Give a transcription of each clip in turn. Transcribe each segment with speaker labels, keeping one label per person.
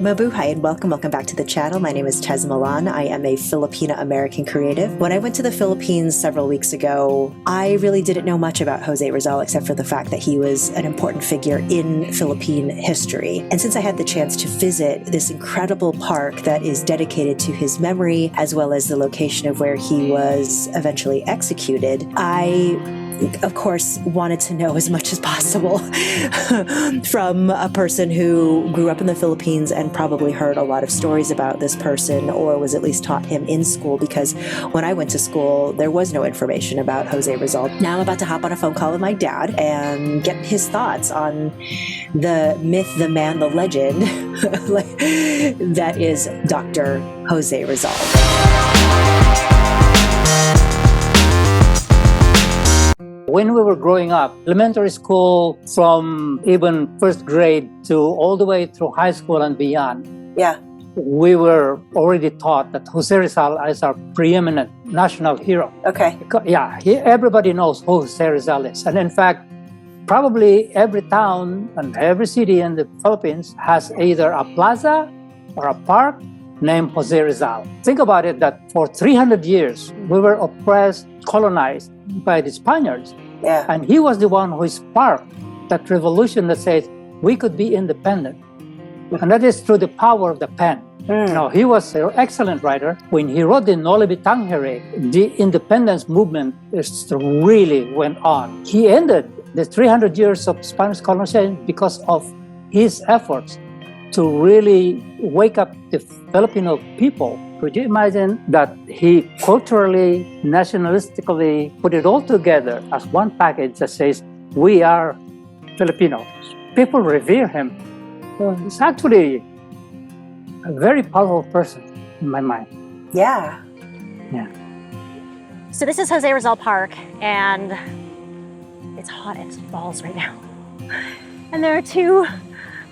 Speaker 1: Mabuhay and welcome back to the channel. My name is Tez Milan. I am a Filipina American creative. When I went to the Philippines several weeks ago, I really didn't know much about Jose Rizal except for the fact that he was an important figure in Philippine history. And since I had the chance to visit this incredible park that is dedicated to his memory, as well as the location of where he was eventually executed, I of course, wanted to know as much as possible from a person who grew up in the Philippines and probably heard a lot of stories about this person or was at least taught him in school, because when I went to school, there was no information about Jose Rizal. Now I'm about to hop on a phone call with my dad and get his thoughts on the myth, the man, the legend that is Dr. Jose Rizal.
Speaker 2: When we were growing up, elementary school, from even first grade to all the way through high school and beyond, we were already taught that Jose Rizal is our preeminent national hero.
Speaker 1: Okay.
Speaker 2: Everybody knows who Jose Rizal is. And in fact, probably every town and every city in the Philippines has either a plaza or a park named Jose Rizal. Think about it, that for 300 years, we were oppressed, colonized by the Spaniards.
Speaker 1: Yeah.
Speaker 2: And he was the one who sparked that revolution that says we could be independent. And that is through the power of the pen. You know, he was an excellent writer. When he wrote the Noli Me Tángere, the independence movement really went on. He ended the 300 years of Spanish colonization because of his efforts to really wake up the Filipino people. Could you imagine that he culturally, nationalistically put it all together as one package that says, we are Filipinos. People revere him. So he's actually a very powerful person in my mind.
Speaker 1: Yeah.
Speaker 3: So this is Jose Rizal Park, and it's hot as balls right now. And there are two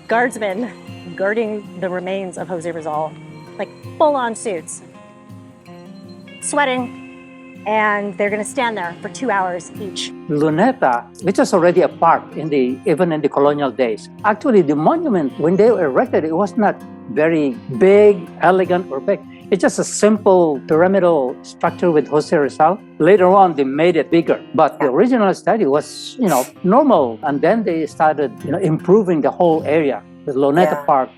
Speaker 3: guardsmen guarding the remains of Jose Rizal, like full-on suits, sweating, and they're gonna stand there for 2 hours each.
Speaker 2: Luneta, which was already a park even in the colonial days. Actually, the monument, when they were erected, it was not very big, elegant, or big. It's just a simple pyramidal structure with Jose Rizal. Later on, they made it bigger. But the original study was, normal. And then they started, improving the whole area. The Luneta Park.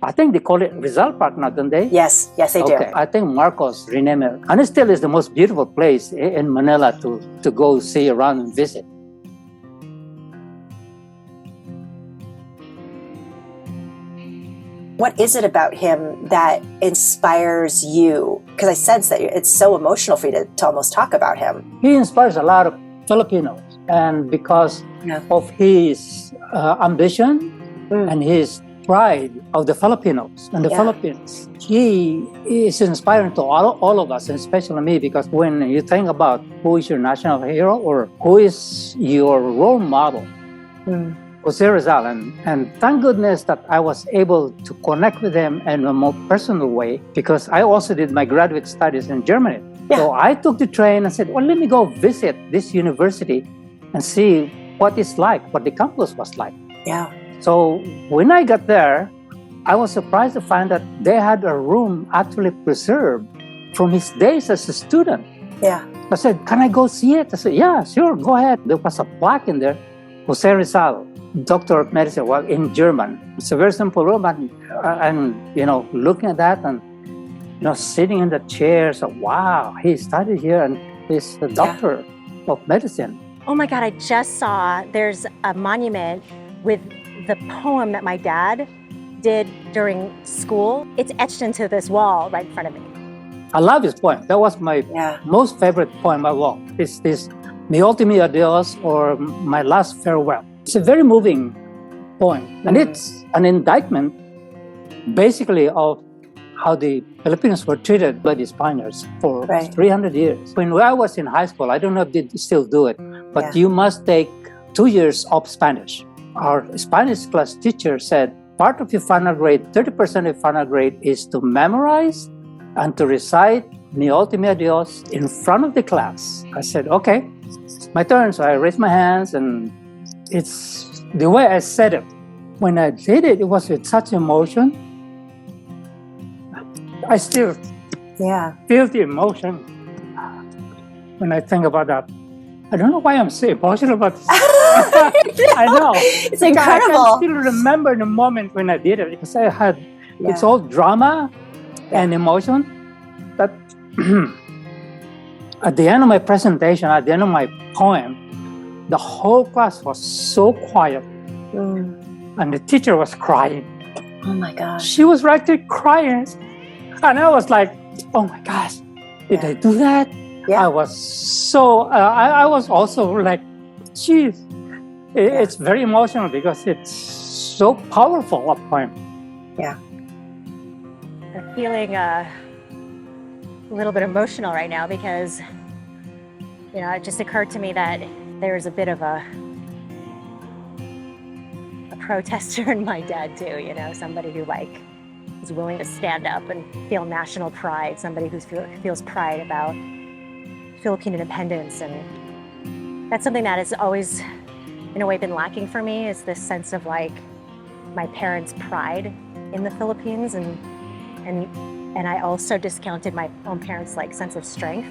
Speaker 2: I think they call it Rizal Park now, don't they?
Speaker 1: Yes, they do.
Speaker 2: I think Marcos renamed it. And it still is the most beautiful place in Manila to go see around and visit.
Speaker 1: What is it about him that inspires you? Because I sense that it's so emotional for you to almost talk about him.
Speaker 2: He inspires a lot of Filipinos. And because of his ambition and his pride of the Filipinos and the Philippines, he is inspiring to all of us, and especially me, because when you think about who is your national hero or who is your role model, Jose Rizal, and thank goodness that I was able to connect with him in a more personal way, because I also did my graduate studies in Germany. So I took the train and said, well, let me go visit this university and see what it's like, what the campus was like. So when I got there, I was surprised to find that they had a room actually preserved from his days as a student. I said, can I go see it? I said, yeah, sure, go ahead. There was a plaque in there, Jose Rizal, Doctor of Medicine, in German. It's a very simple room, and looking at that and sitting in the chair, so wow, he studied here and he's a doctor of medicine.
Speaker 3: Oh my God, I just saw there's a monument with the poem that my dad did during school. It's etched into this wall right in front of me.
Speaker 2: I love his poem. That was my most favorite poem of all. It's this Mi Ultimi Adios, or My Last Farewell. It's a very moving poem. And it's an indictment basically of how the Filipinos were treated by the Spaniards for 300 years. When I was in high school, I don't know if they still do it, but you must take 2 years of Spanish. Our Spanish class teacher said, part of your final grade, 30% of your final grade is to memorize and to recite Mi Ultimi Adios in front of the class. I said, okay, it's my turn. So I raised my hands, and it's the way I said it. When I did it, it was with such emotion. I still feel the emotion when I think about that. I don't know why I'm so emotional about this. I know.
Speaker 1: It's incredible.
Speaker 2: I can still remember the moment when I did it because I had, it's all drama and emotion. But at the end of my presentation, at the end of my poem, the whole class was so quiet. And the teacher was crying.
Speaker 1: Oh my gosh.
Speaker 2: She was right there crying. And I was like, oh my gosh, did I do that? I was so, I was also like, geez. It's very emotional because it's so powerful, a poem.
Speaker 3: Yeah. I'm feeling a little bit emotional right now because, you know, it just occurred to me that there's a bit of a protester in my dad too, you know, somebody who like is willing to stand up and feel national pride, somebody who feels pride about Philippine independence. And that's something that has always, in a way, been lacking for me, is this sense of like my parents' pride in the Philippines. And I also discounted my own parents' like sense of strength.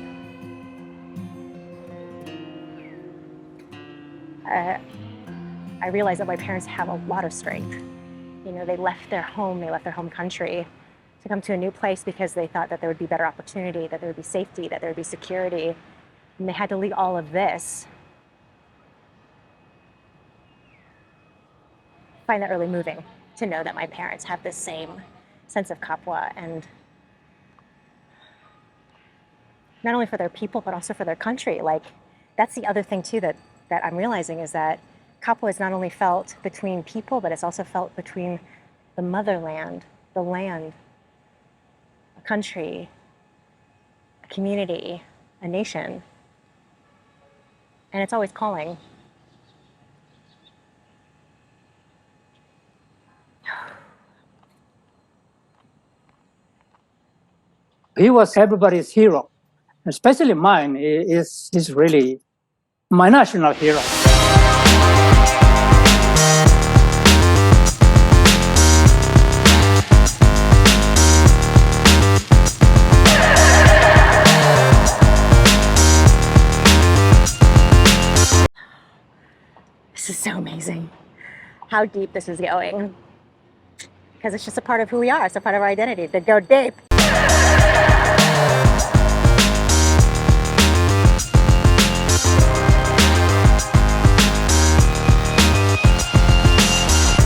Speaker 3: I realized that my parents have a lot of strength. You know, they left their home country to come to a new place because they thought that there would be better opportunity, that there would be safety, that there would be security. And they had to leave all of this. I find that really moving to know that my parents have this same sense of kapwa, and not only for their people, but also for their country. Like, that's the other thing too that I'm realizing, is that kapwa is not only felt between people, but it's also felt between the motherland, the land, a country, a community, a nation. And it's always calling.
Speaker 2: He was everybody's hero, especially mine. He's really my national hero.
Speaker 3: This is so amazing how deep this is going, because it's just a part of who we are. It's a part of our identity to go deep.